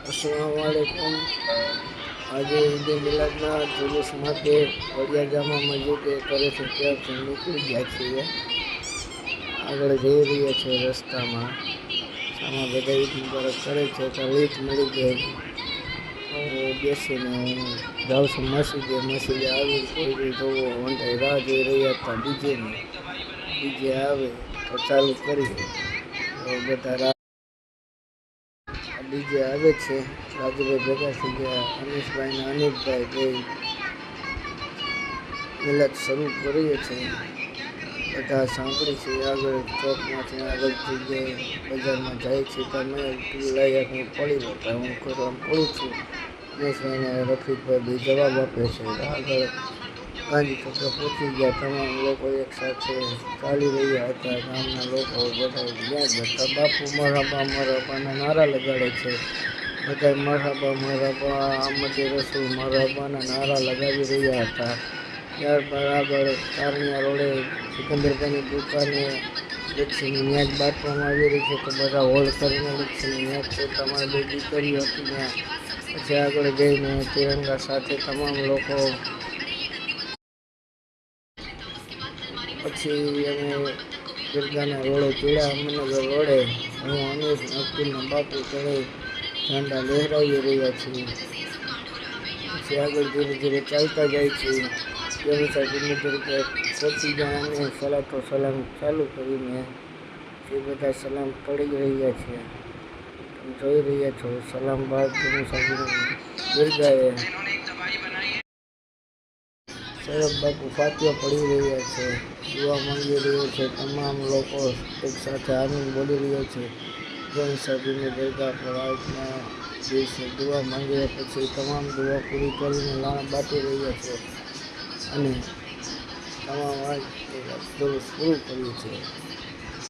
अस्सलामुअलैकुम। आज ईद मिलादना जुलूस માટે વડિયા જામા મસ્જિદે કરે છે ત્યારથી નીકળી ગયા છીએ। આગળ જઈ રહ્યા છે રસ્તામાં, સામા બધા ઈદ મુબારક કરે છે તો લીટ મળી ગઈ। હું બેસીને હું જાઉં છું મસ્જિદે આવી કોઈ જોવો વંટાઈ રાહ જોઈ રહ્યા હતા ડીજે આવે તો ચાલુ કરી તો બધા ડીજે આવે છે। રાજુભાઈ ભેગા થઈ ગયા, અનીશભાઈ ને અનિલભાઈ બે મિલાદ શરૂ કરીએ છીએ। બધા સાંભળી છે આગળ ચોકમાંથી આગળથી જે બજારમાં જાય છે તમે લઈ હું પડી જતા હું કરવા પડું છું। અનીશભાઈ ને રફીકભાઈ બી જવાબ આપે છે। આગળ ગાંધી ચોકડે પહોંચી ગયા, તમામ લોકો એક સાથે ચાલી રહ્યા હતા। ગામના લોકો બધા ત્યાં જ હતા। બાપુ મરહબાના નારા લગાડે છે, બધા મરહબા આમદે રસૂલ મરહબાના નારા લગાવી રહ્યા હતા। ત્યારબાદ આગળ ચારણિયા રોડે સિકંદરભાઈની દુકાને લચ્છીની ન્યાજ બાંટવામાં આવી રહી છે તો બધા હોલ કરીને લચ્છીની ન્યાજ છે। તમારી બે દીકરીઓ હતી ત્યાં પછી આગળ જઈને તિરંગા સાથે તમામ લોકો પછી અમે દરગાહના રોડે પીળા અમરનગર રોડે હું અનીસ અબ્દુલના બાપુ ચડે ઝંડા લહેરાવી રહ્યા છીએ। પછી આગળ ધીરે ધીરે ચાલતા જાય છે। ધીરે ધીરે પહોંચી ગયા અને સલાતો સલામ ચાલુ કરીને એ બધા સલામ પડી રહ્યા છે। તમે જોઈ રહ્યા છો સલામ બાદ દરગાહે સરબ બાપુ ફાતિયા પડી રહ્યા છે, દુઆ માંગી રહ્યા છે। તમામ લોકો એક સાથે આમીન બોલી રહ્યા છે। જૈન સાહેબની દરગાહ પર આજના દિવસે દુઆ માંગ્યા પછી તમામ દુઆ પૂરી કરીને લાણા બાટી રહ્યા છે અને તમામ આજ પૂરું કર્યું છે।